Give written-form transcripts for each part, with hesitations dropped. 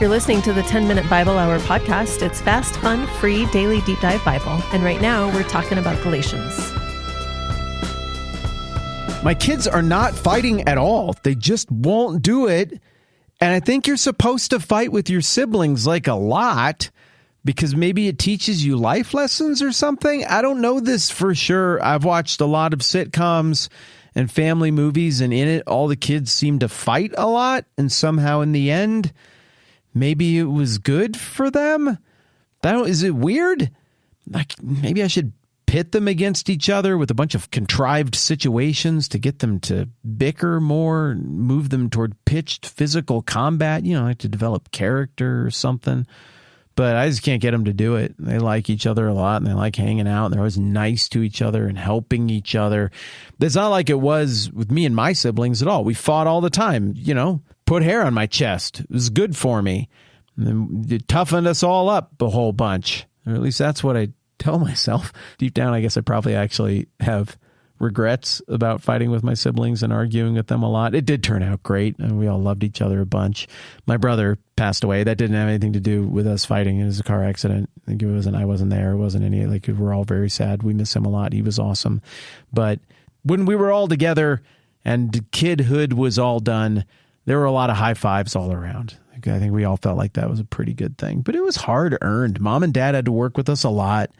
You're listening to the 10-Minute Bible Hour podcast. It's fast, fun, free, daily deep dive Bible. And right now we're talking about Galatians. My kids are not fighting at all. They just won't do it. And I think you're supposed to fight with your siblings like a lot because maybe it teaches you life lessons or something. I don't know this for sure. I've watched a lot of sitcoms and family movies, and in it, all the kids seem to fight a lot. And somehow in the end, maybe it was good for them. Is it weird? Like maybe I should pit them against each other with a bunch of contrived situations to get them to bicker more, move them toward pitched physical combat, like to develop character or something. But I just can't get them to do it. They like each other a lot, and they like hanging out, and they're always nice to each other and helping each other. It's not like it was with me and my siblings at all. We fought all the time, put hair on my chest. It was good for me. And it toughened us all up a whole bunch. Or at least that's what I tell myself. Deep down, I guess I probably actually have regrets about fighting with my siblings and arguing with them a lot. It did turn out great, and we all loved each other a bunch. My brother passed away. That didn't have anything to do with us fighting. It was a car accident. I think I wasn't there. It wasn't any, we're all very sad. We miss him a lot. He was awesome. But when we were all together and kidhood was all done, there were a lot of high fives all around. I think we all felt like that was a pretty good thing. But it was hard earned. Mom and Dad had to work with us a lot.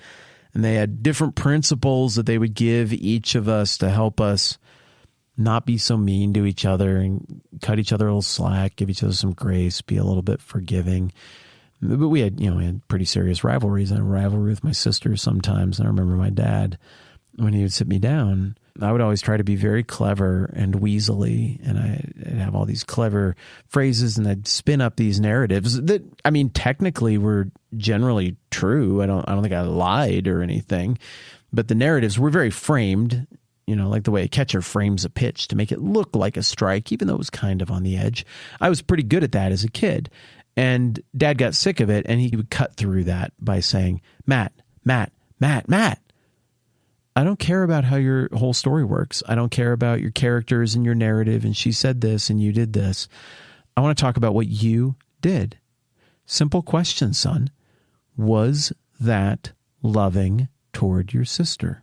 And they had different principles that they would give each of us to help us not be so mean to each other and cut each other a little slack, give each other some grace, be a little bit forgiving. But we had pretty serious rivalries. I had a rivalry with my sister sometimes. And I remember my dad, when he would sit me down, I would always try to be very clever and weaselly, and I'd have all these clever phrases, and I'd spin up these narratives that, technically were generally true. I don't think I lied or anything, but the narratives were very framed, like the way a catcher frames a pitch to make it look like a strike, even though it was kind of on the edge. I was pretty good at that as a kid, and Dad got sick of it, and he would cut through that by saying, Matt, I don't care about how your whole story works. I don't care about your characters and your narrative, and she said this and you did this. I want to talk about what you did. Simple question, son. Was that loving toward your sister?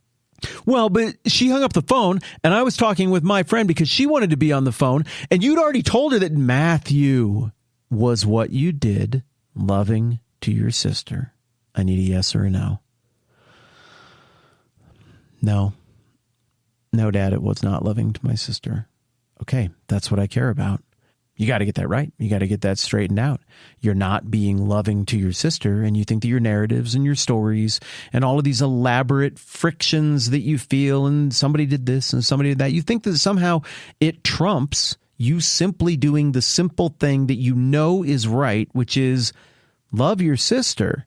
Well, but she hung up the phone, and I was talking with my friend because she wanted to be on the phone, and you'd already told her that Matthew was what you did loving to your sister. I need a yes or a no. No, Dad, it was not loving to my sister. Okay, that's what I care about. You got to get that right. You got to get that straightened out. You're not being loving to your sister, and you think that your narratives and your stories and all of these elaborate frictions that you feel, and somebody did this and somebody did that, you think that somehow it trumps you simply doing the simple thing that you know is right, which is love your sister.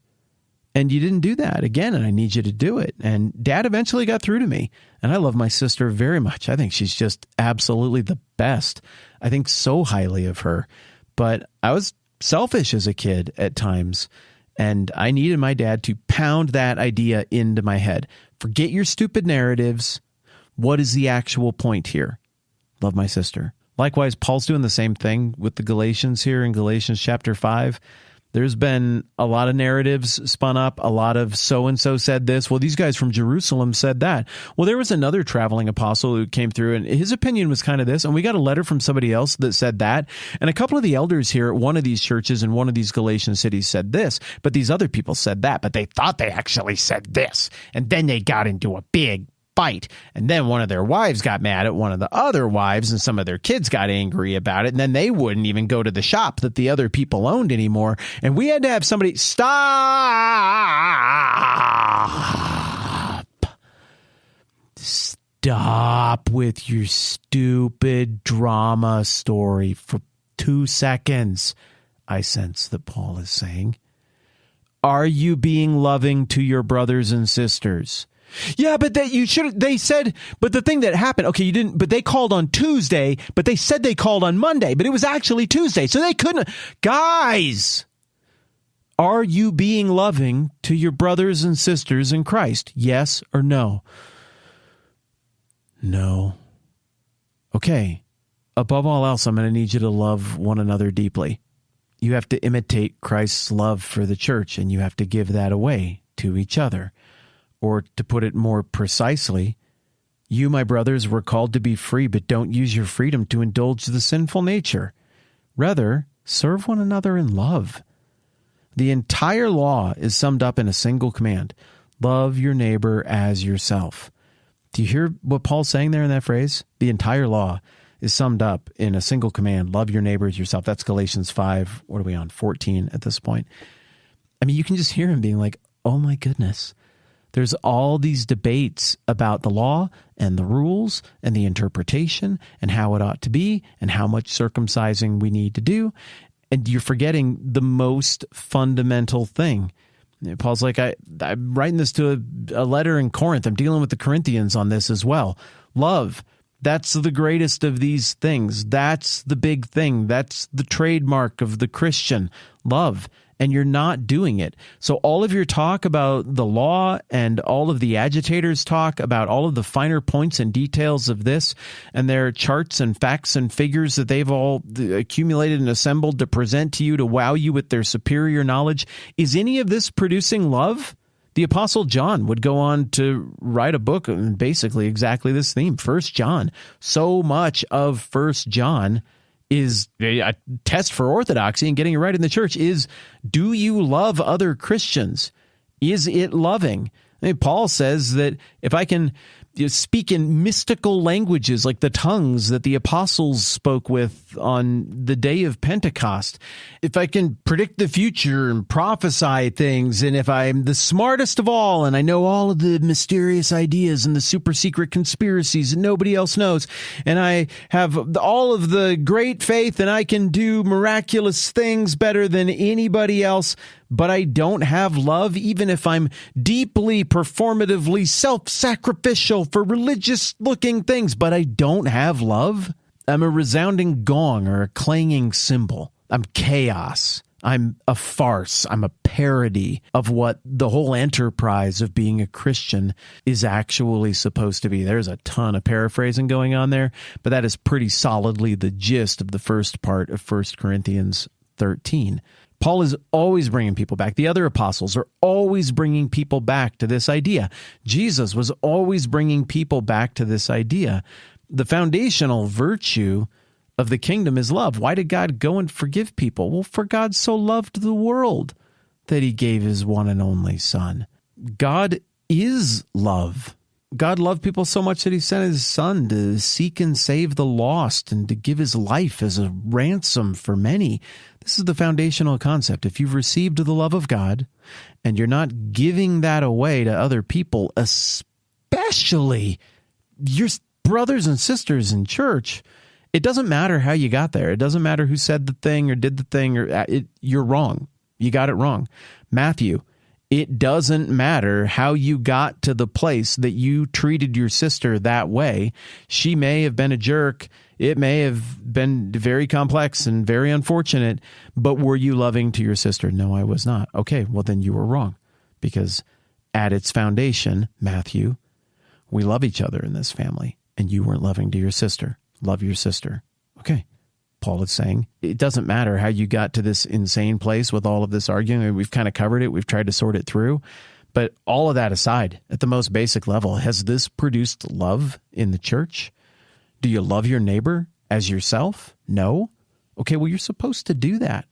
And you didn't do that again, and I need you to do it. And Dad eventually got through to me, and I love my sister very much. I think she's just absolutely the best. I think so highly of her. But I was selfish as a kid at times, and I needed my dad to pound that idea into my head. Forget your stupid narratives. What is the actual point here? Love my sister. Likewise, Paul's doing the same thing with the Galatians here in Galatians chapter 5. There's been a lot of narratives spun up, a lot of so-and-so said this. Well, these guys from Jerusalem said that. Well, there was another traveling apostle who came through, and his opinion was kind of this, and we got a letter from somebody else that said that. And a couple of the elders here at one of these churches in one of these Galatian cities said this, but these other people said that, but they thought they actually said this. And then they got into a big fight. And then one of their wives got mad at one of the other wives, and some of their kids got angry about it. And then they wouldn't even go to the shop that the other people owned anymore. And we had to have somebody stop with your stupid drama story for 2 seconds. I sense that Paul is saying, are you being loving to your brothers and sisters? Yeah, but that you should. They said, but the thing that happened, okay, you didn't, but they called on Tuesday, but they said they called on Monday, but it was actually Tuesday. So they couldn't. Guys, are you being loving to your brothers and sisters in Christ? Yes or no? No. Okay. Above all else, I'm going to need you to love one another deeply. You have to imitate Christ's love for the church, and you have to give that away to each other. Or to put it more precisely, you, my brothers, were called to be free, but don't use your freedom to indulge the sinful nature. Rather, serve one another in love. The entire law is summed up in a single command: love your neighbor as yourself. Do you hear what Paul's saying there in that phrase? The entire law is summed up in a single command: love your neighbor as yourself. That's Galatians 5, what are we on, 14 at this point. I mean, you can just hear him being like, oh my goodness. There's all these debates about the law and the rules and the interpretation and how it ought to be and how much circumcising we need to do. And you're forgetting the most fundamental thing. Paul's like, I'm writing this to a letter in Corinth. I'm dealing with the Corinthians on this as well. Love. That's the greatest of these things. That's the big thing. That's the trademark of the Christian. Love. And you're not doing it. So all of your talk about the law and all of the agitators talk about all of the finer points and details of this and their charts and facts and figures that they've all accumulated and assembled to present to you to wow you with their superior knowledge. Is any of this producing love? The Apostle John would go on to write a book on basically exactly this theme, 1 John. So much of 1 John is a test for orthodoxy and getting it right in the church is, do you love other Christians? Is it loving? I mean, Paul says that if I can speak in mystical languages like the tongues that the apostles spoke with on the day of Pentecost, if I can predict the future and prophesy things, and if I'm the smartest of all and I know all of the mysterious ideas and the super secret conspiracies that nobody else knows, and I have all of the great faith and I can do miraculous things better than anybody else, but I don't have love, even if I'm deeply performatively self-sacrificial for religious-looking things, but I don't have love, I'm a resounding gong or a clanging cymbal. I'm chaos. I'm a farce. I'm a parody of what the whole enterprise of being a Christian is actually supposed to be. There's a ton of paraphrasing going on there, but that is pretty solidly the gist of the first part of 1 Corinthians 13. Paul is always bringing people back. The other apostles are always bringing people back to this idea. Jesus was always bringing people back to this idea. The foundational virtue of the kingdom is love. Why did God go and forgive people? Well, for God so loved the world that he gave his one and only Son. God is love. God loved people so much that he sent his Son to seek and save the lost and to give his life as a ransom for many. This is the foundational concept. If you've received the love of God and you're not giving that away to other people, especially your brothers and sisters in church, it doesn't matter how you got there. It doesn't matter who said the thing or did the thing. You're wrong. You got it wrong. Matthew, it doesn't matter how you got to the place that you treated your sister that way. She may have been a jerk. It may have been very complex and very unfortunate, but were you loving to your sister? No, I was not. Okay, well then you were wrong, because at its foundation, Matthew, we love each other in this family, and you weren't loving to your sister. Love your sister. Okay. Paul is saying it doesn't matter how you got to this insane place with all of this arguing. I mean, we've kind of covered it. We've tried to sort it through. But all of that aside, at the most basic level, has this produced love in the church? Do you love your neighbor as yourself? No? Okay, well, you're supposed to do that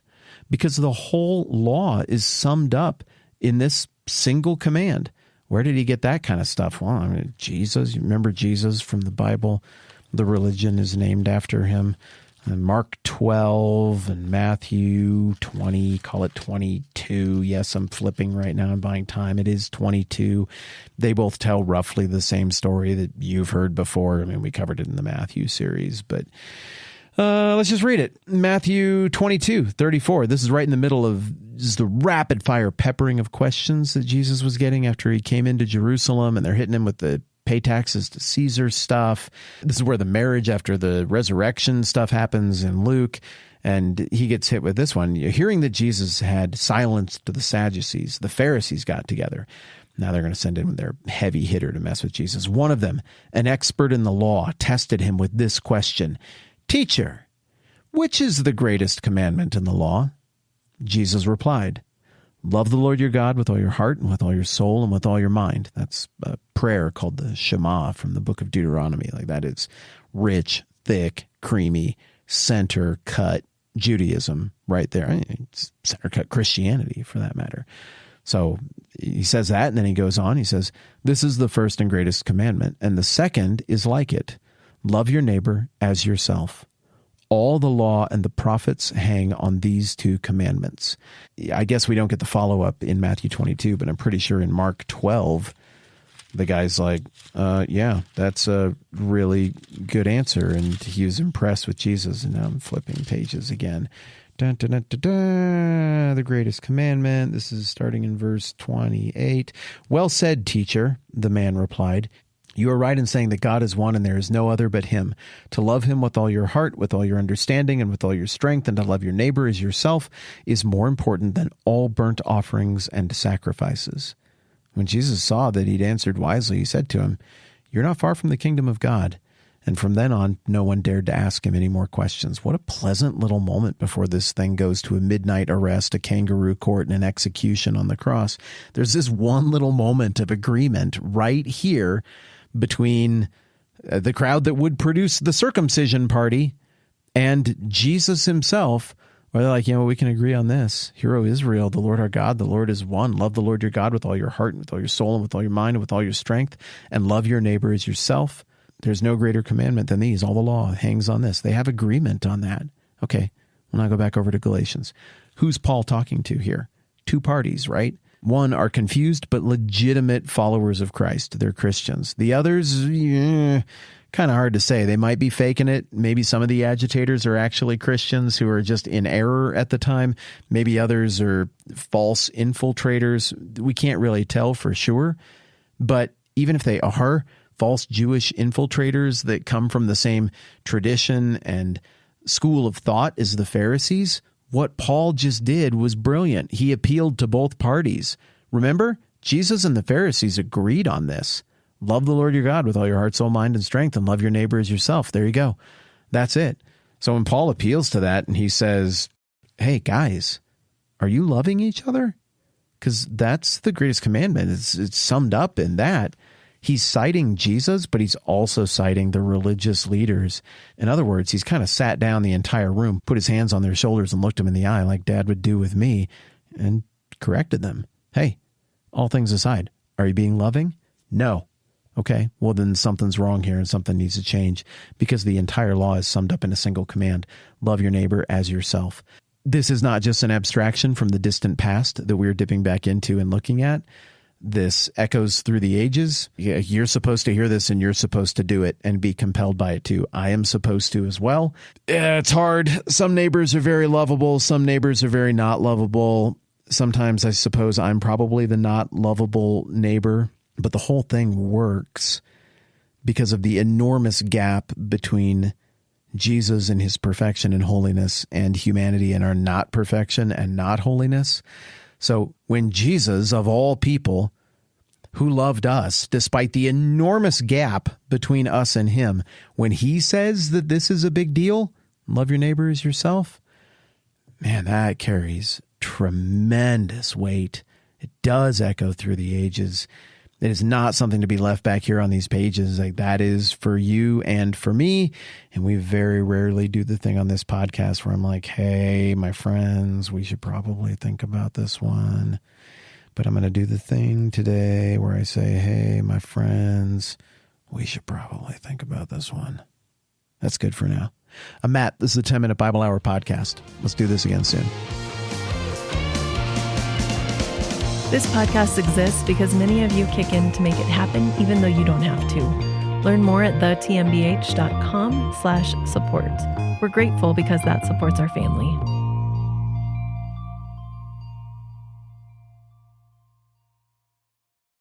because the whole law is summed up in this single command. Where did he get that kind of stuff? Well, I mean, Jesus. You remember Jesus from the Bible? The religion is named after him. And Mark 12 and Matthew 20, call it 22. Yes, I'm flipping right now. I'm buying time. It is 22. They both tell roughly the same story that you've heard before. I mean, we covered it in the Matthew series, but let's just read it. Matthew 22:34. This is right in the middle of the rapid fire peppering of questions that Jesus was getting after he came into Jerusalem, and they're hitting him with the pay taxes to Caesar stuff. This is where the marriage after the resurrection stuff happens in Luke, and he gets hit with this one. Hearing that Jesus had silenced the Sadducees, the Pharisees got together. Now they're going to send in their heavy hitter to mess with Jesus. One of them, an expert in the law, tested him with this question: Teacher, which is the greatest commandment in the law? Jesus replied, love the Lord your God with all your heart and with all your soul and with all your mind. That's a prayer called the Shema from the book of Deuteronomy. Like that is rich, thick, creamy, center-cut Judaism right there. It's center-cut Christianity for that matter. So he says that, and then he goes on. He says, this is the first and greatest commandment, and the second is like it. Love your neighbor as yourself. All the law and the prophets hang on these two commandments. I guess we don't get the follow-up in Matthew 22, but I'm pretty sure in Mark 12, the guy's like, yeah, that's a really good answer. And he was impressed with Jesus. And now I'm flipping pages again. Dun, dun, dun, dun, dun. The greatest commandment. This is starting in verse 28. Well said, teacher, the man replied. You are right in saying that God is one and there is no other but him. To love him with all your heart, with all your understanding, and with all your strength, and to love your neighbor as yourself is more important than all burnt offerings and sacrifices. When Jesus saw that he'd answered wisely, he said to him, you're not far from the kingdom of God. And from then on, no one dared to ask him any more questions. What a pleasant little moment before this thing goes to a midnight arrest, a kangaroo court, and an execution on the cross. There's this one little moment of agreement right here between the crowd that would produce the circumcision party and Jesus himself, where they're like, we can agree on this. Hear, O Israel, the Lord our God, the Lord is one. Love the Lord your God with all your heart and with all your soul and with all your mind and with all your strength, and love your neighbor as yourself. There's no greater commandment than these. All the law hangs on this. They have agreement on that. Okay, we'll now go back over to Galatians. Who's Paul talking to here? Two parties, right? One are confused but legitimate followers of Christ. They're Christians. The others, kind of hard to say. They might be faking it. Maybe some of the agitators are actually Christians who are just in error at the time. Maybe others are false infiltrators. We can't really tell for sure. But even if they are false Jewish infiltrators that come from the same tradition and school of thought as the Pharisees, what Paul just did was brilliant. He appealed to both parties. Remember, Jesus and the Pharisees agreed on this. Love the Lord your God with all your heart, soul, mind, and strength, and love your neighbor as yourself. There you go. That's it. So when Paul appeals to that and he says, hey, guys, are you loving each other? Because that's the greatest commandment. It's summed up in that. He's citing Jesus, but he's also citing the religious leaders. In other words, he's kind of sat down the entire room, put his hands on their shoulders and looked them in the eye like Dad would do with me, and corrected them. Hey, all things aside, are you being loving? No. Okay, well then something's wrong here and something needs to change, because the entire law is summed up in a single command. Love your neighbor as yourself. This is not just an abstraction from the distant past that we're dipping back into and looking at. This echoes through the ages. You're supposed to hear this and you're supposed to do it and be compelled by it too. I am supposed to as well. It's hard. Some neighbors are very lovable. Some neighbors are very not lovable. Sometimes I suppose I'm probably the not lovable neighbor, but the whole thing works because of the enormous gap between Jesus and his perfection and holiness and humanity and our not perfection and not holiness. So when Jesus, of all people, who loved us, despite the enormous gap between us and him, when he says that this is a big deal, love your neighbor as yourself, man, that carries tremendous weight. It does echo through the ages. It is not something to be left back here on these pages. Like, that is for you and for me. And we very rarely do the thing on this podcast where I'm like, hey, my friends, we should probably think about this one. But I'm going to do the thing today where I say, hey, my friends, we should probably think about this one. That's good for now. I'm Matt. This is the 10-Minute Bible Hour podcast. Let's do this again soon. This podcast exists because many of you kick in to make it happen, even though you don't have to. Learn more at thetmbh.com/support. We're grateful because that supports our family.